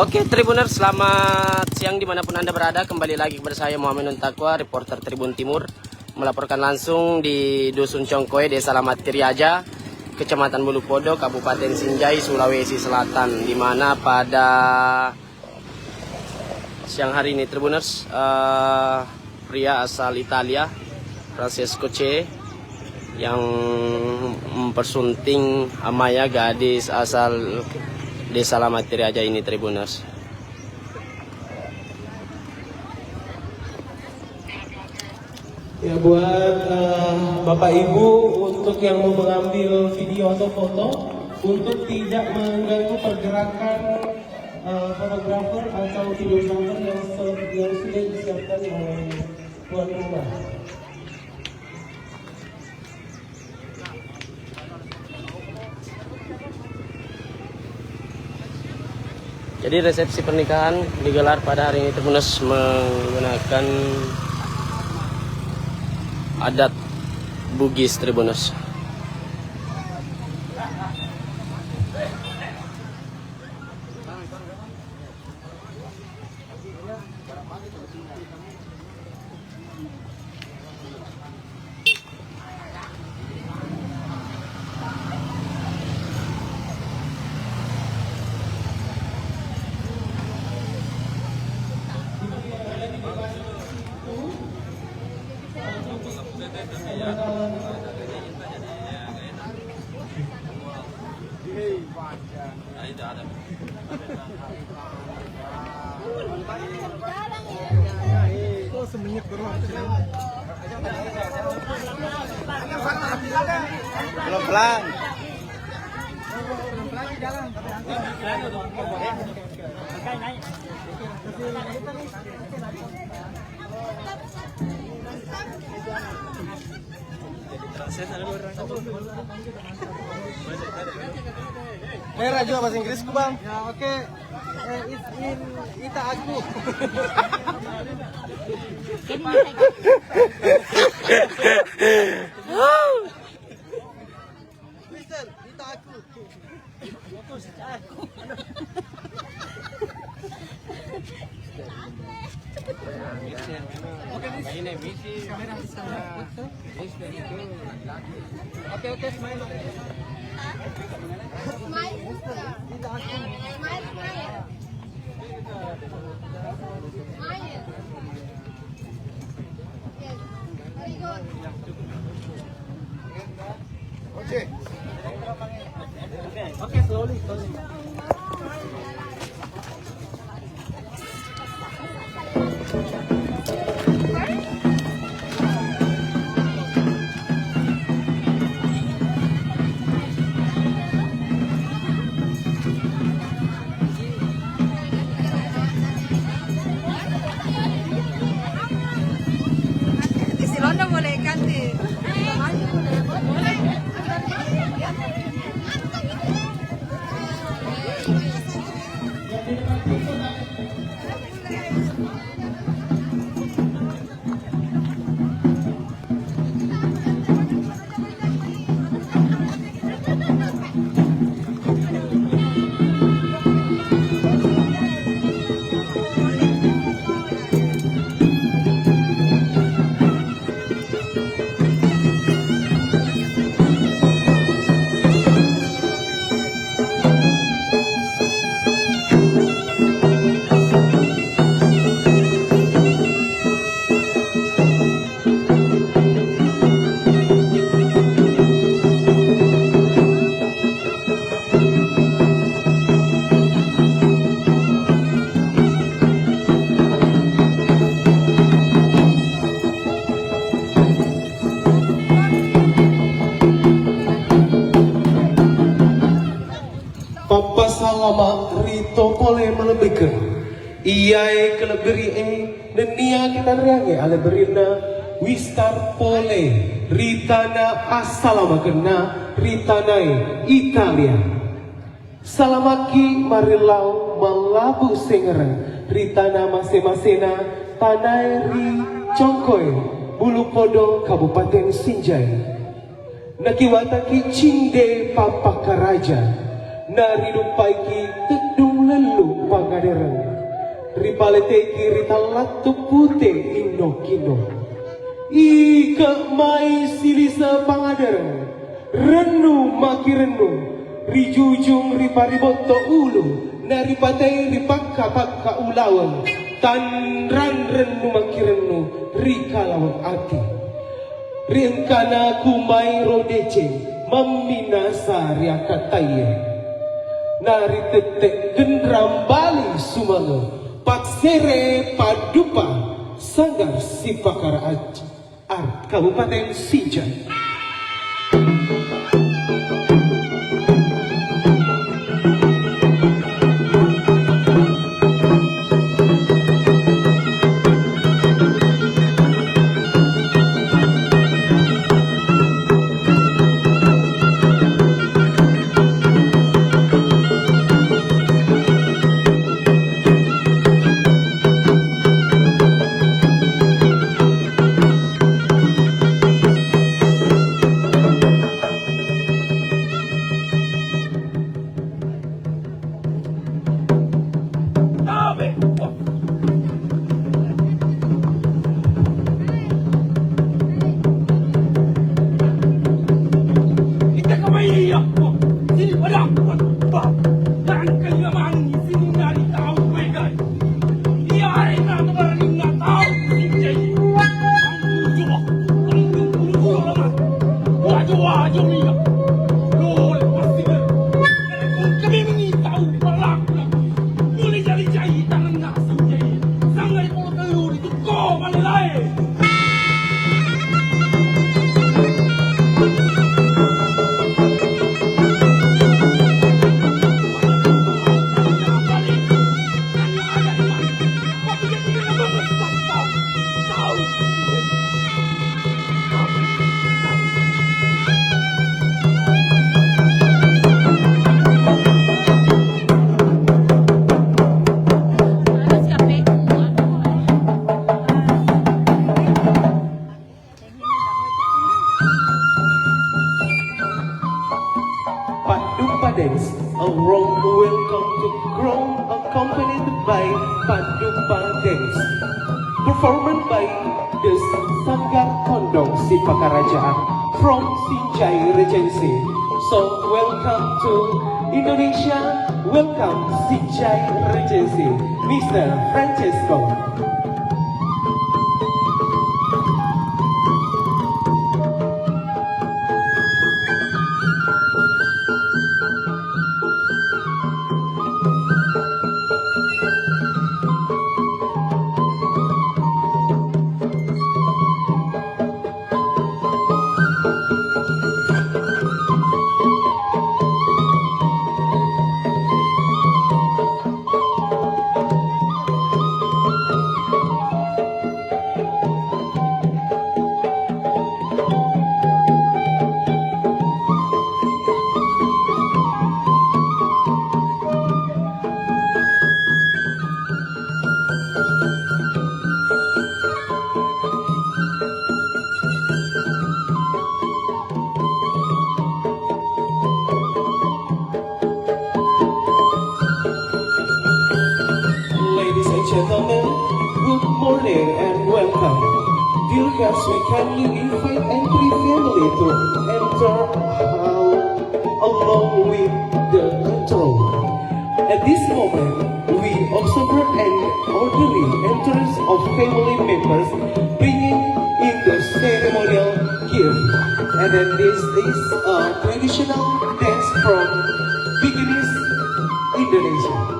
Oke Tribuners, selamat siang dimanapun Anda berada. Kembali lagi kepada saya Muhammad Nun Taqwa, reporter Tribun Timur, melaporkan langsung di Dusun Congkoe, Desa Lamat Tiriaja, Kecamatan Bulupodo, Kabupaten Sinjai, Sulawesi Selatan, di mana pada siang hari ini Tribuners, pria asal Italia, Francesco C, yang mempersunting Amaya, gadis asal Desa Lamat Tiriaja ini Tribuners. Ya, buat Bapak Ibu untuk yang mau mengambil video atau foto, untuk tidak mengganggu pergerakan fotografer atau videografer yang sudah disiapkan oleh tuan rumah. Jadi resepsi pernikahan digelar pada hari ini Tribuners menggunakan adat Bugis Tribuners. Pelan-pelan. Merah juga bahasa Inggrisku bang. Ya oke. Ita aku. Ita aku. Oke, smile. Okay, slowly. Isi Londo boleh ganti. Papa salama rito pole malebeke iai keleberi denia kita riange ale berina wistar pole ritana asalama kena ritanai Italia salamaki marilau malabu sengeren ritana masema-sena tanai ri Congkoe Bulupodo Kabupaten Sinjai nakiwataki cinde papa karaja nari rupaiki tedung lelu pangadereng ripalete kiri talatu pute indo kino ika mai silisa pangadereng renu maki renu rijujung ripariboto ulu naripatei ripakka ulawang tanran renu maki renu rikalawang ati riengkana kumai rodece mamina sarya kataya nari tetek gendram bali sumango paksere padupa sanggar sipakara aji ar Kabupaten Sinjai. Dance, a warm welcome to Grown, accompanied by Padupa Dance, performed by the Sanggar Kondong Sipakarajaan from Sinjai Regency. So welcome to Indonesia, welcome Sinjai Regency, Mr. Francesco. Gentlemen, good morning and welcome. Dear guests, we kindly invite every family to enter hall along with the entourage. At this moment, we observe an orderly entrance of family members bringing in the ceremonial gift. And then this is a traditional dance from Bugis, Indonesia.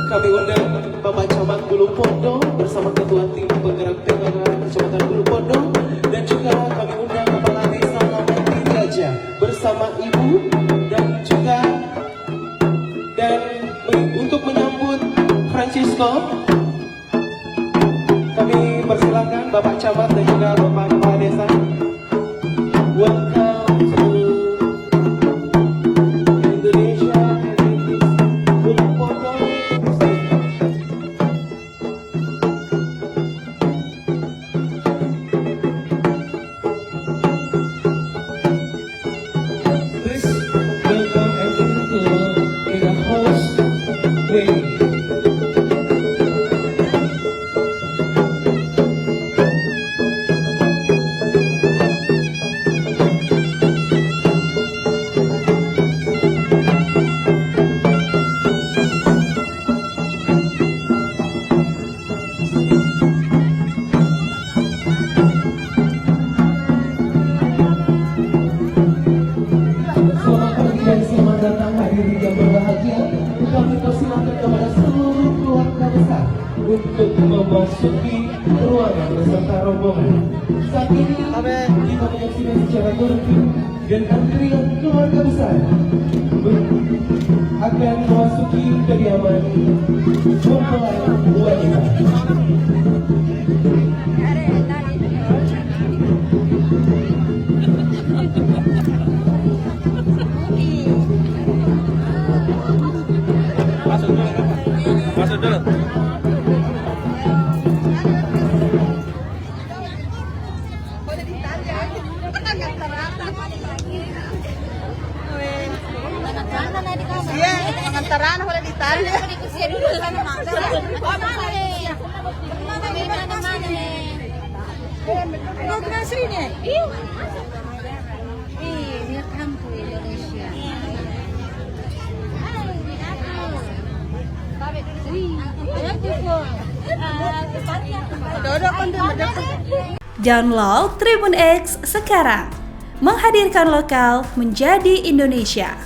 Kami undang Bapak Camat Bulu Pondo bersama Ketua Tim Penggerak TKK Kecamatan Bulu Pondo, dan juga kami undang Kepala Desa Lamati Raja bersama Ibu, dan juga untuk UNESCO. Kami persilakan Bapak Camat dan juga Bapak Kepala Desa. Welcome to Indonesia and this Bulu Poto. Please welcome and include in a host way. Selamat pagi dan selamat datang hadirin yang berbahagia. Kami persilakan kepada seluruh keluarga besar untuk memasuki ruangan beserta rombongan. Saat ini kita menyaksikan secara tertib dan antrian keluarga besar akan memasuki kediaman mempelai wanita. Masuk dulu. Iya, pengantaran boleh ditanya. Dulu sana mana? Mau ke sini? Iya. Welcome to Indonesia. Download Tribun X sekarang, menghadirkan lokal menjadi Indonesia.